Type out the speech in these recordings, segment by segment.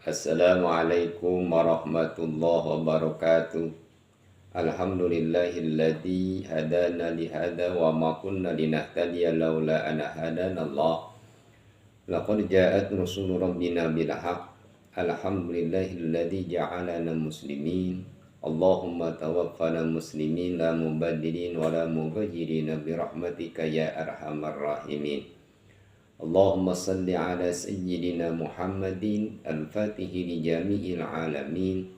Assalamualaikum warahmatullahi wabarakatuh. Alhamdulillahilladzi hadana lihada wa ma kunna linahtadiya laula an hadanallah. Laqad ja'at rusulu rabbina bil haqq. Alhamdulillahilladzi ja'alana muslimin. Allahumma tawaffana muslimin la mubaddilin wa la mughayyirin bi rahmatika ya arhamar rahimin. Allahumma salli ala sayyidina Muhammadin al-fatihi li jami'il alamin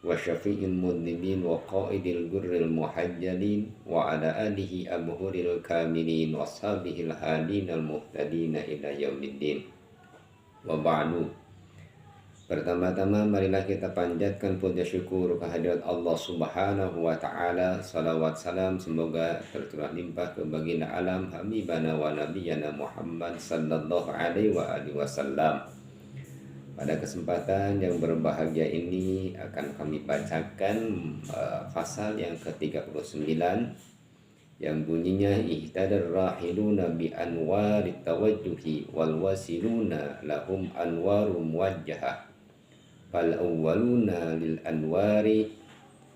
wa syafi'il mudnibin wa qaidil gurril muhajjalin wa ala alihi abhuril kamilin wa ashabihil hadin al-muhtadina ila yaumiddin. Wa ba'du. Pertama-tama marilah kita panjatkan puja syukur kehadirat Allah Subhanahu wa taala. Salawat salam semoga tercurah limpah ke baginda alam habibana wa nabiyana Muhammad sallallahu alaihi wa alihi wasallam. Pada kesempatan yang berbahagia ini akan kami bacakan pasal yang ke-39 yang bunyinya ihtadar rahiluna bi anwarit tawajjuhi wal wasiluna lahum anwaru muwajjahah. Fal awwaluna lil anwari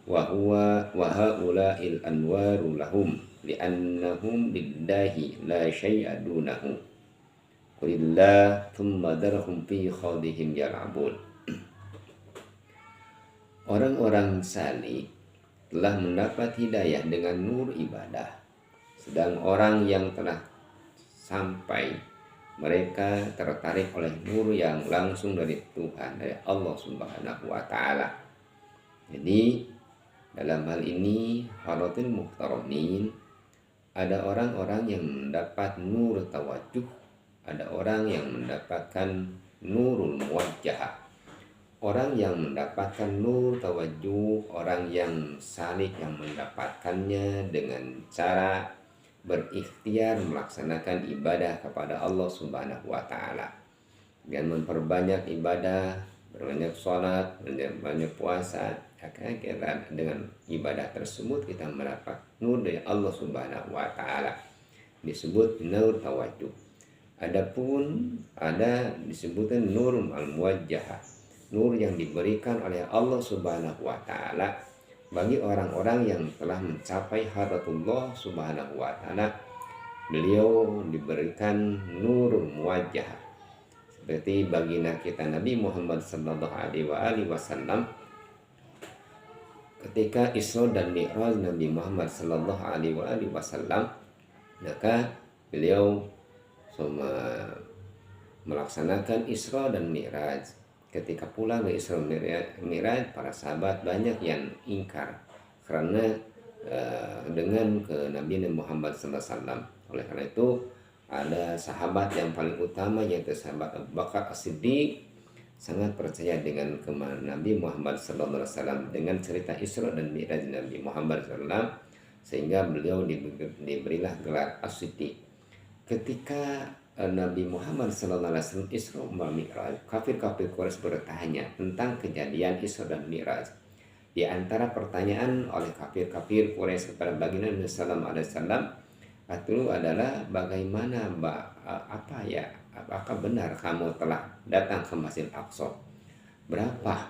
wa haula'il anwaru lahum li'annahum lillahi la syai'a dunahu. Qulillah thumma darhum fi khawdihim yal'abun. Orang-orang salih telah mendapat hidayah dengan nur ibadah, sedang orang yang telah sampai mereka tertarik oleh nur yang langsung dari Tuhan, dari Allah Subhanahu wa taala. Jadi dalam hal ini haratul muhtaramin, ada orang-orang yang mendapat nur tawajuh, ada orang yang mendapatkan nurul muwajjah. Orang yang mendapatkan nur tawajuh, orang yang salih yang mendapatkannya dengan cara berikhtiar melaksanakan ibadah kepada Allah Subhanahu wa taala dengan memperbanyak ibadah, berbanyak sholat, banyak puasa. Akhirnya dengan ibadah tersebut kita mendapat nur dari Allah Subhanahu wa taala, disebut nur tawajuh. Adapun ada disebutkan nur al-muwajjah, nur yang diberikan oleh Allah Subhanahu wa taala bagi orang-orang yang telah mencapai hadratullah Subhanahu wa ta'ala. Beliau diberikan nurul muwajjah, seperti baginda kita Nabi Muhammad sallallahu alaihi wasallam ketika Isra dan Mi'raj Nabi Muhammad sallallahu alaihi wasallam, maka beliau melaksanakan Isra dan Mi'raj. Ketika pulang dari Isra Mi'raj, para sahabat banyak yang ingkar karena dengan ke Nabi Muhammad SAW. Oleh karena itu ada sahabat yang paling utama yaitu sahabat Abu Bakar As-Siddiq sangat percaya dengan Nabi Muhammad SAW, dengan cerita Isra dan Mi'raj Nabi Muhammad SAW, sehingga beliau diberilah gelar As-Siddiq. Ketika Nabi Muhammad SAW Isra dan Mi'raj, kafir-kafir Quraisy bertanya tentang kejadian Isra dan Mi'raj. Di antara pertanyaan oleh kafir-kafir Quraisy kepada baginda Nabi sallallahu alaihi wasallam itu adalah bagaimana apakah benar kamu telah datang ke Masjid Aqsa? Berapa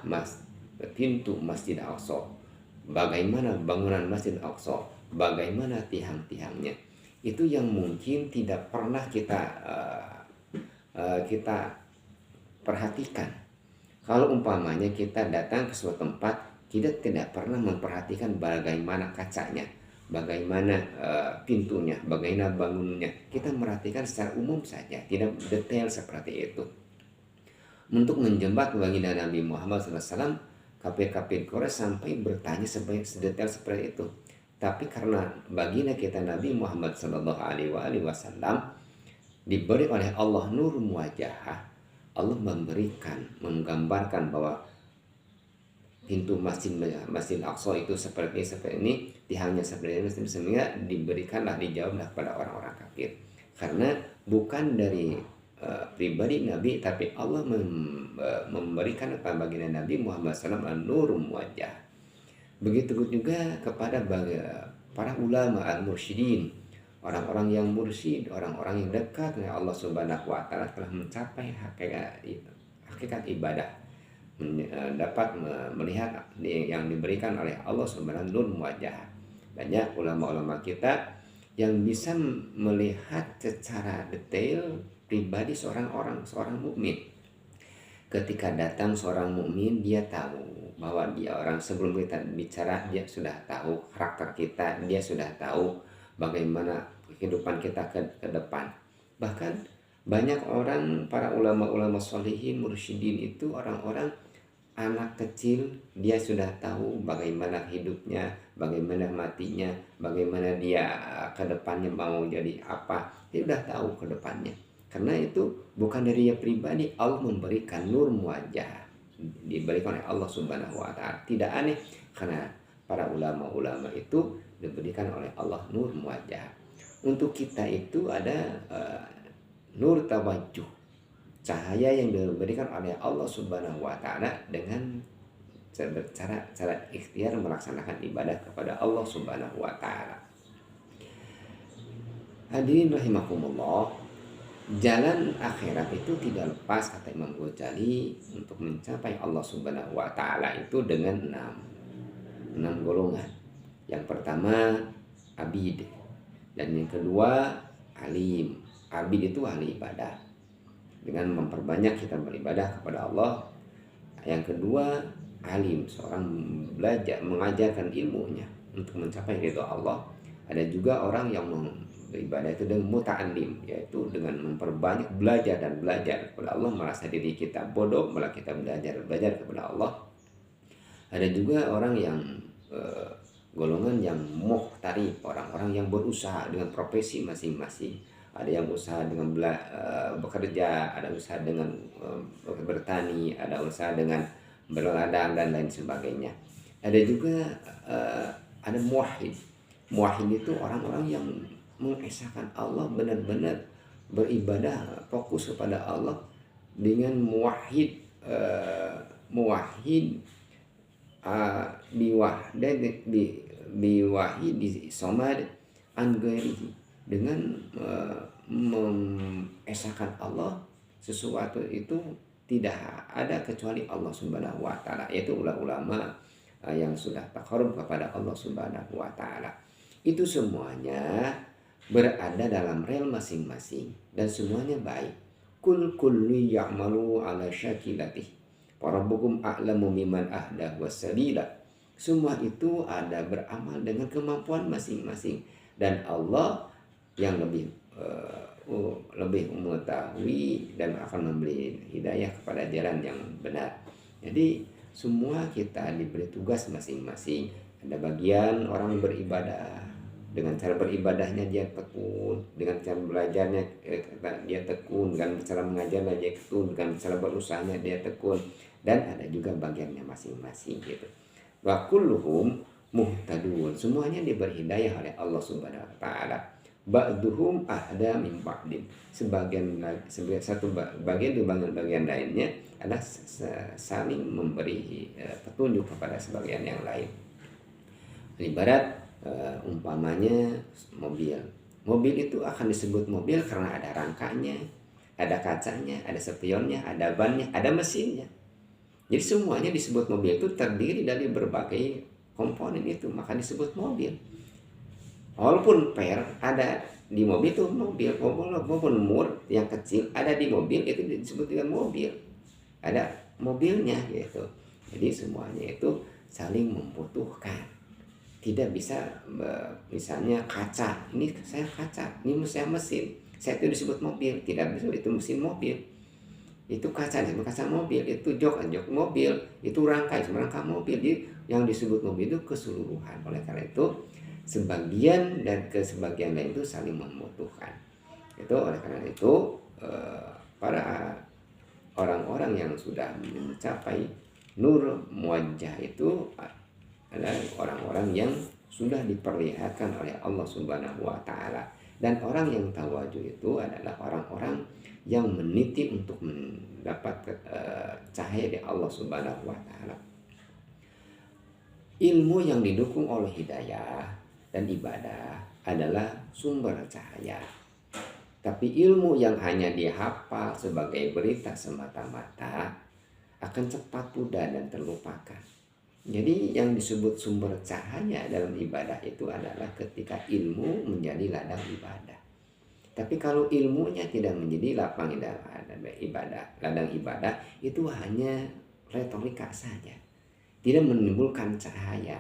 pintu Masjid Aqsa? Bagaimana bangunan Masjid Aqsa? Bagaimana tiang-tiangnya? Itu yang mungkin tidak pernah kita perhatikan. Kalau umpamanya kita datang ke suatu tempat, kita tidak pernah memperhatikan bagaimana kacanya, bagaimana pintunya, bagaimana bangunannya. Kita merhatikan secara umum saja, tidak detail seperti itu. Untuk menjembat baginda Nabi Muhammad SAW, kafir-kafir Quraisy sampai bertanya sedetail seperti itu. Tapi karena baginda kita Nabi Muhammad sallallahu alaihi wasallam diberi oleh Allah nur muwajjah, Allah menggambarkan bahwa pintu Masjid Aqsa itu seperti ini, tiangnya seperti ini, sehingga diberikanlah, dijawablah kepada orang-orang kafir. Karena bukan dari pribadi Nabi, tapi Allah memberikan kepada baginda Nabi Muhammad SAW nur muwajjah. Begitu juga kepada para ulama al-mursyidin, orang-orang yang mursyid, orang-orang yang dekat dengan Allah Subhanahu wa taala telah mencapai hakikat ibadah. dapat melihat yang diberikan oleh Allah Subhanahu nur wajah. Banyak ulama-ulama kita yang bisa melihat secara detail pribadi seorang mukmin. Ketika datang seorang mukmin, dia tahu bahwa dia orang, sebelum kita bicara dia sudah tahu karakter kita, dia sudah tahu bagaimana kehidupan kita ke depan. Bahkan banyak orang, para ulama-ulama sholihin, mursyidin itu orang-orang anak kecil, dia sudah tahu bagaimana hidupnya, bagaimana matinya, bagaimana dia ke depannya mau jadi apa. Dia sudah tahu ke depannya. Karena itu bukan dari dia pribadi, Allah memberikan nur wajah, diberikan oleh Allah Subhanahu wa taala. Tidak aneh karena para ulama-ulama itu diberikan oleh Allah nur wajah. Untuk kita itu ada nur tawajuh, cahaya yang diberikan oleh Allah Subhanahu wa taala dengan cara ikhtiar melaksanakan ibadah kepada Allah Subhanahu wa taala. Hadirin rahimakumullah, jalan akhirat itu tidak lepas, kata Imam Ghazali, untuk mencapai Allah Subhanahu wa taala itu dengan enam golongan. Yang pertama abid, dan yang kedua alim. Abid itu ahli ibadah, dengan memperbanyak kita beribadah kepada Allah. Yang kedua alim, seorang belajar mengajarkan ilmunya untuk mencapai ridho Allah. Ada juga orang yang beribadah itu dengan muta'alim, yaitu dengan memperbanyak belajar kepada Allah, merasa diri kita bodoh malah kita belajar kepada Allah. Ada juga orang yang golongan yang muhtarif, orang-orang yang berusaha dengan profesi masing-masing. Ada yang usaha dengan bekerja, ada usaha dengan bertani, ada usaha dengan berladang dan lain sebagainya. Ada juga ada muwahhid. Muwahhid itu orang-orang yang mengesahkan Allah, benar-benar beribadah fokus kepada Allah dengan muwahhid biwahid somad an ghairihi, dengan mengesahkan Allah, sesuatu itu tidak ada kecuali Allah Subhanahu wa taala, yaitu ulama yang sudah taqarrub kepada Allah Subhanahu wa taala. Itu semuanya berada dalam rel masing-masing dan semuanya baik. Kullu ya'malu ala syakilatih, rabbukum a'lamu mimman ahda wasalila. Semua itu ada beramal dengan kemampuan masing-masing, dan Allah yang lebih mengetahui dan akan memberi hidayah kepada jalan yang benar. Jadi semua kita diberi tugas masing-masing. Ada bagian orang beribadah, dengan cara beribadahnya dia tekun, dengan cara belajarnya dia tekun, dengan cara mengajarnya dia tekun, dengan cara berusahanya dia tekun, dan ada juga bagiannya masing-masing gitu. Wa kulluhum muhtadun, semuanya diberi hidayah oleh Allah Subhanahu wa taala. Ba'duhum ahda min ba'din, satu bagian di bagian lainnya adalah saling memberi petunjuk kepada sebagian yang lain. Ibarat umpamanya mobil itu akan disebut mobil karena ada rangkanya, ada kacanya, ada spionnya, ada bannya, ada mesinnya. Jadi semuanya disebut mobil itu terdiri dari berbagai komponen itu, maka disebut mobil. Walaupun ada di mobil itu mobil, walaupun mur yang kecil ada di mobil itu disebut dengan mobil, ada mobilnya gitu. Jadi semuanya itu saling membutuhkan. Tidak bisa misalnya kaca, ini saya kaca, ini saya mesin, saya itu disebut mobil. Tidak bisa, itu mesin mobil, itu kaca mobil, itu jok mobil, itu rangkai mobil. Jadi yang disebut mobil itu keseluruhan. Oleh karena itu sebagian dan kesebagian lain itu saling membutuhkan. Itu oleh karena itu para orang-orang yang sudah mencapai nur muwajjah itu adalah orang-orang yang sudah diperlihatkan oleh Allah Subhanahu wa taala. Dan orang yang tawajuh itu adalah orang-orang yang meniti untuk mendapat cahaya dari Allah Subhanahu wa taala. Ilmu yang didukung oleh hidayah dan ibadah adalah sumber cahaya. Tapi ilmu yang hanya dihafal sebagai berita semata-mata akan cepat pudar dan terlupakan. Jadi yang disebut sumber cahaya dalam ibadah itu adalah ketika ilmu menjadi ladang ibadah. Tapi kalau ilmunya tidak menjadi lapang ibadah, ladang ibadah, itu hanya retorika saja, tidak menimbulkan cahaya.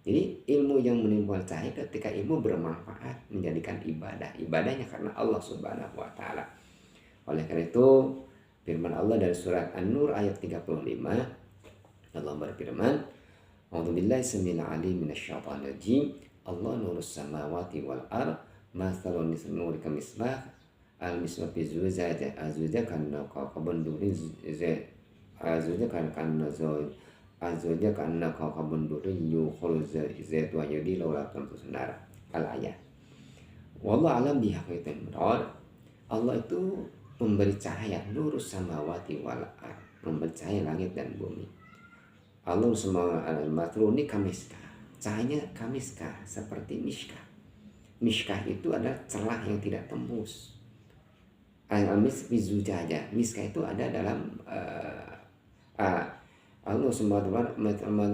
Jadi ilmu yang menimbulkan cahaya ketika ilmu bermanfaat menjadikan ibadahnya karena Allah Subhanahu wa taala. Oleh karena itu firman Allah dari surat An-Nur ayat 35, Allah berfirman, A'udzubillahi samil alim minasyaitonir rajim. Allah nurus samawati wal ard, mathalun nuri kamisbah, al-misbah fi zujajah, azujah kana kawkabun duri azujah kana azujah kana kawkabun duri yukhul zaitu yudi laula tamsunar al-ayat. Wallahu alam bihaqiqatil murad. Allah itu memberi cahaya, nurus samawati wal ard, memberi cahaya langit dan bumi. Allah semua al-matruni kamiskah, cahayanya kamiskah seperti miskah. Miskah itu adalah celah yang tidak tembus. Al-mis bizujajah, miskah itu ada dalam Allah semua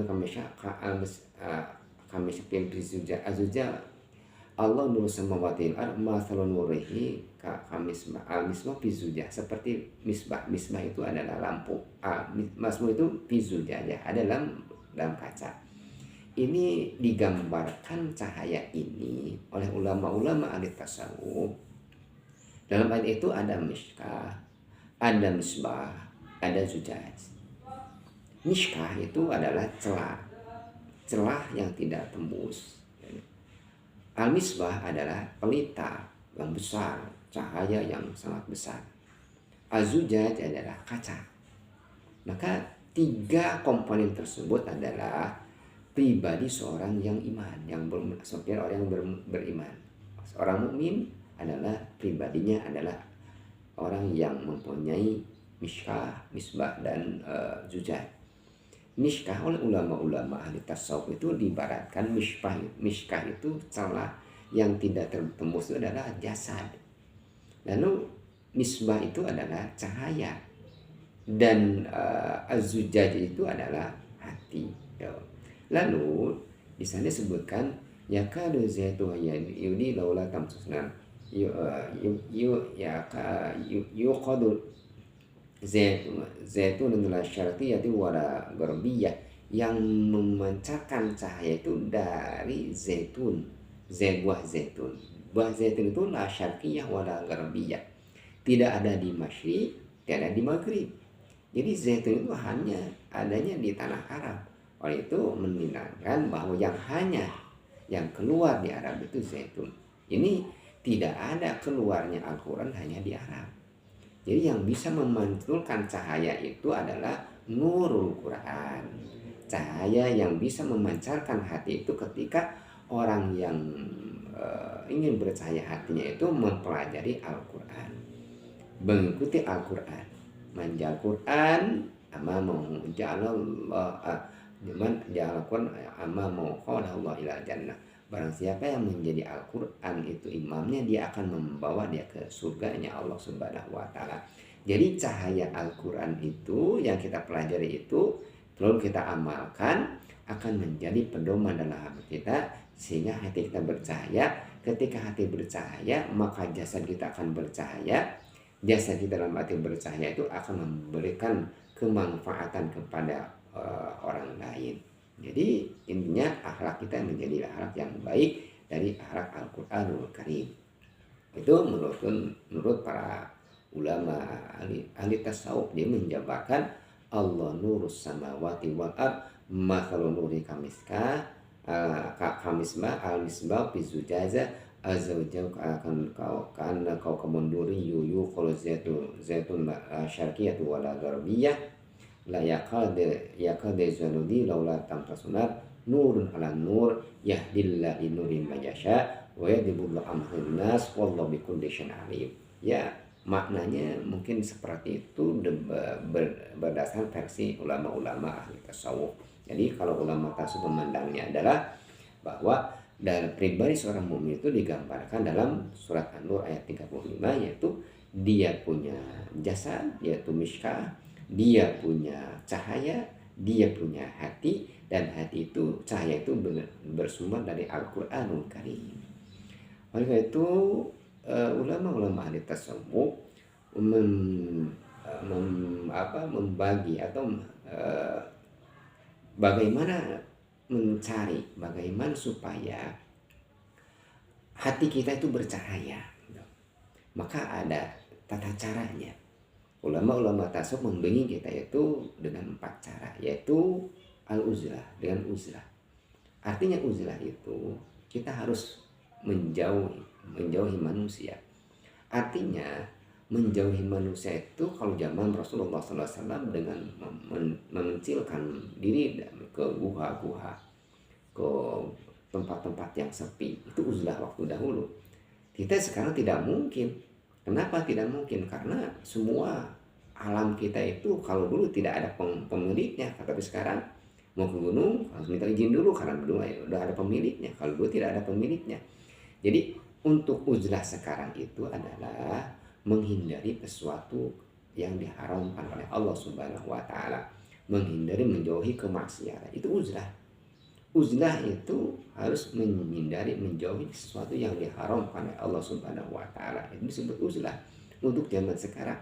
kamiskah kamiskah bizujajah azujah. Allah nur samawati wal ard mathalun nurihi kamisbah, al-misbah bizujah, seperti misbah. Misbah itu adalah lampu, misbah itu bizujah, ada dalam kaca. Ini digambarkan cahaya ini oleh ulama-ulama ahli tasawuf. Dalam ayat itu ada miskah, ada misbah, ada zujaj. Miskah itu adalah celah yang tidak tembus. Al-misbah adalah pelita yang besar, cahaya yang sangat besar. Az-zujaj adalah kaca. Maka tiga komponen tersebut adalah pribadi seorang yang iman, yang orang yang beriman. Seorang mukmin adalah pribadinya adalah orang yang mempunyai miskah, misbah dan zujaj. Miskah oleh ulama-ulama ahli tasawuf itu diibaratkan miskah itu celah yang tidak tertembus itu adalah jasad. Lalu misbah itu adalah cahaya dan az-zujaj itu adalah hati. Lalu di sana disebutkan yakadu zaitu yudi laula tamsusna yuqadu zaitun adalah syarqiyati wala gharbiyah, yang memancarkan cahaya itu dari zaitun, buah zaitun. Buah zaitun itu la syarqiyah wala gharbiyah, tidak ada di masyriq, tidak ada di maghrib. Jadi zaitun itu hanya adanya di tanah Arab. Oleh itu menandakan bahwa yang keluar di Arab itu zaitun. Ini tidak ada keluarnya Al-Quran hanya di Arab. Jadi yang bisa memantulkan cahaya itu adalah nurul Quran. Cahaya yang bisa memancarkan hati itu ketika orang yang ingin bercahaya hatinya itu mempelajari Al-Quran, mengikuti Al-Quran, manjal Quran amamahu ja'alallah ja'alakum amamahu qalallahu ila jannah. Barang siapa yang menjadi Al-Quran itu imamnya, dia akan membawa dia ke surganya Allah Subhanahu wa taala. Jadi cahaya Al-Quran itu yang kita pelajari itu lalu kita amalkan akan menjadi pedoman dalam hati kita, sehingga hati kita bercahaya. Ketika hati bercahaya, maka jasad kita akan bercahaya. Jasad kita dalam hati bercahaya itu akan memberikan kemanfaatan kepada orang lain. Jadi intinya akhlak kita menjadi akhlak yang baik dari akhlak Al-Quranul Karim. Itu menurut para ulama ahli tasawuf, dia menjabarkan Allah nurus samawati wal ard mathalun nuri kamisbah al-misbah fi zujajah azawjah kana kawkabun duri yuqulu zaitun syarqiyatu wala gharbiyah la yakade zanudi laula tamtasunar nurun ala nur yahdillah inurin majasya wa yadibullah amrin nas wallahu bikulli syai'in alim. Ya, maknanya mungkin seperti itu berdasarkan versi ulama-ulama ahli tasawuf. Jadi kalau ulama tasawuf memandangnya adalah bahwa dari pribadi seorang mukmin itu digambarkan dalam surat An-Nur ayat 35, yaitu dia punya jasad, yaitu miskah, Dia punya cahaya, dia punya hati, dan hati itu, cahaya itu bersumber dari Al-Qur'anul Karim. Oleh karena itu ulama-ulama ahli tasawuf membagi atau bagaimana mencari, bagaimana supaya hati kita itu bercahaya. Maka ada tata caranya. Ulama-ulama tasawuf membimbing kita itu dengan 4 cara, yaitu al-uzlah, dengan uzlah. Artinya uzlah itu kita harus menjauhi manusia. Artinya menjauhi manusia itu kalau zaman Rasulullah SAW dengan mengencilkan diri ke guha-guha, ke tempat-tempat yang sepi, itu uzlah waktu dahulu. Kita sekarang tidak mungkin. Kenapa tidak mungkin? Karena semua alam kita itu kalau dulu tidak ada pemiliknya, tapi sekarang mau ke gunung harus minta izin dulu karena udah ada pemiliknya. Kalau dulu tidak ada pemiliknya. Jadi untuk uzlah sekarang itu adalah menghindari sesuatu yang diharamkan oleh Allah Subhanahu wa taala, menghindari menjauhi kemaksiatan. Itu uzlah. Uzlah itu harus menghindari menjauhi sesuatu yang diharamkan oleh Allah Subhanahu wa taala. Itu disebut uzlah untuk zaman sekarang.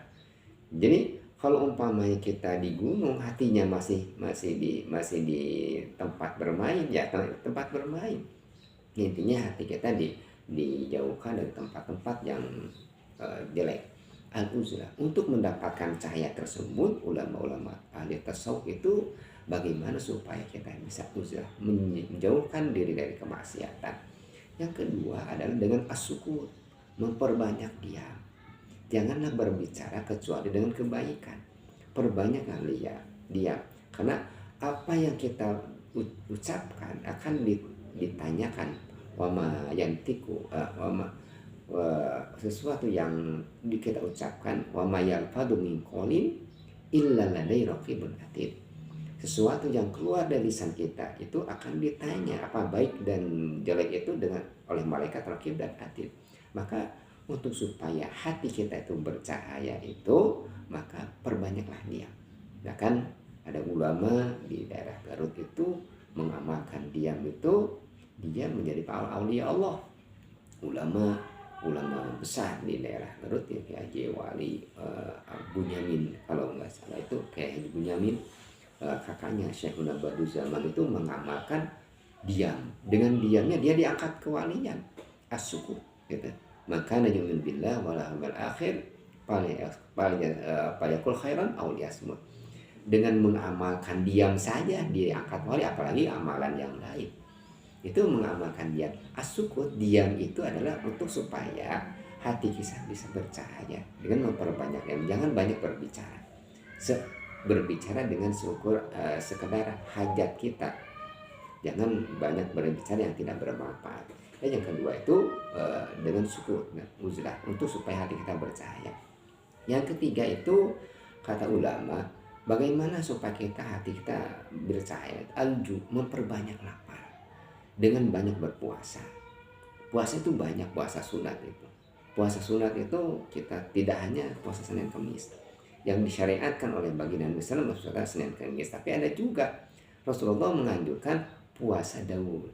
Jadi kalau umpamanya kita di gunung, hatinya masih di tempat bermain, ya tempat bermain. Intinya hati kita dijauhkan dari tempat-tempat yang jelek. Al-uzlah, untuk mendapatkan cahaya tersebut, ulama-ulama ahli tasawuf itu bagaimana supaya kita bisa uzlah, menjauhkan diri dari kemaksiatan. Yang kedua adalah dengan as-sukut, memperbanyak diam. Janganlah berbicara kecuali dengan kebaikan. Perbanyaklah diam. Karena apa yang kita ucapkan akan ditanyakan. Wama yantiku sesuatu yang kita ucapkan, wama yalfadu min qawlin illa ladai raqibun atid. Sesuatu yang keluar dari lisan kita itu akan ditanya apa baik dan jelek itu oleh malaikat raqib dan atid. Maka untuk supaya hati kita itu bercahaya itu, maka perbanyaklah diam. Bahkan ada ulama di daerah Garut itu mengamalkan diam itu, dia menjadi para aulia Allah. Ulama besar di daerah Garut ya, kayak Haji Wali Bunyamin, kalau nggak salah itu kayak Haji Bunyamin, kakaknya Syekhuna Badiuzzamanu itu mengamalkan diam. Dengan diamnya dia diangkat kewalian, as-sukut gitu. Maka yu'min billah wal yawmil akhir falyakul khairan aw liyasmut. Dengan mengamalkan diam saja dia angkat wali, apalagi amalan yang lain. Itu mengamalkan diam. As-sukut, diam itu adalah untuk supaya hati kita bisa bercahaya dengan memperbanyak diam. Jangan banyak berbicara. Berbicara dengan sekedar hajat kita. Jangan banyak berbicara yang tidak bermanfaat. Dan yang kedua itu dengan sukut, uzlah, untuk supaya hati kita bercahaya. Yang ketiga itu kata ulama, bagaimana supaya hati kita bercahaya? Alju, memperbanyak lapar dengan banyak berpuasa. Puasa itu banyak, puasa sunat itu. Puasa sunat itu kita tidak hanya puasa Senin Kamis yang disyariatkan oleh baginda Nabi sallallahu alaihi wasallam Senin Kamis, tapi ada juga Rasulullah menganjurkan puasa Daud.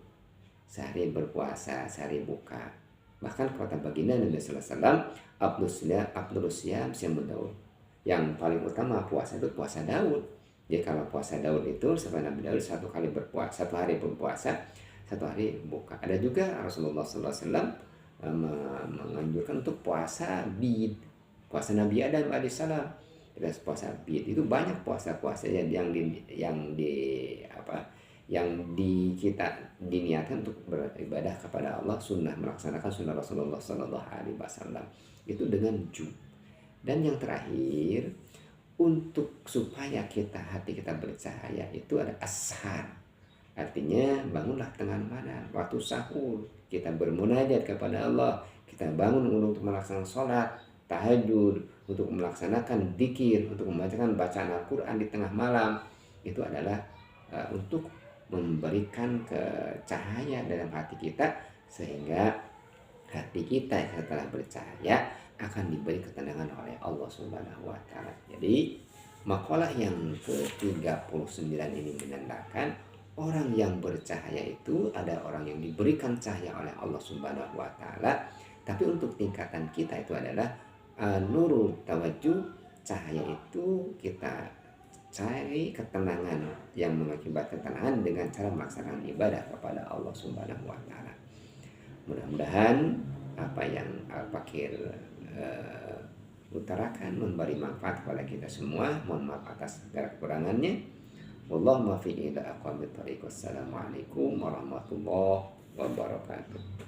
Sehari berpuasa, sehari buka. Bahkan kata baginda Nabi sallallahu alaihi wasallam, Abdul Siyam Daud. Yang paling utama puasa itu puasa Daud. Jadi kalau puasa Daud itu sebenarnya Nabi Daud satu hari berpuasa, satu hari buka. Ada juga Rasulullah SAW menganjurkan untuk puasa bid, puasa Nabi Adam alaihissalam. Puasa bid itu banyak puasa-puasa yang kita diniatkan untuk beribadah kepada Allah, sunnah, melaksanakan sunnah Rasulullah SAW itu dengan jum. Dan yang terakhir, untuk supaya hati kita bercahaya itu ada ashar. Artinya bangunlah tengah malam, waktu sahur kita bermunajat kepada Allah, kita bangun untuk melaksanakan sholat, tahajud, untuk melaksanakan dzikir, untuk membacakan bacaan Al-Quran di tengah malam. Itu adalah untuk memberikan cahaya dalam hati kita, sehingga hati kita setelah bercahaya akan diberi ketenangan oleh Allah Subhanahu wa taala. Jadi Makalah yang ke-39 ini menandakan orang yang bercahaya itu ada orang yang diberikan cahaya oleh Allah Subhanahu wa taala. Tapi untuk tingkatan kita itu adalah nurul tawajuh, cahaya itu kita cari ketenangan yang mengakibatkan ketenangan dengan cara melaksanakan ibadah kepada Allah Subhanahu wa taala. Mudah-mudahan apa yang Al-Fakir utarakan memberi manfaat kepada kita semua. Mohon maaf atas segala kekurangannya. Wallahu muwaffiq ila aqwamit thoriq. Wassalamualaikum warahmatullahi wabarakatuh.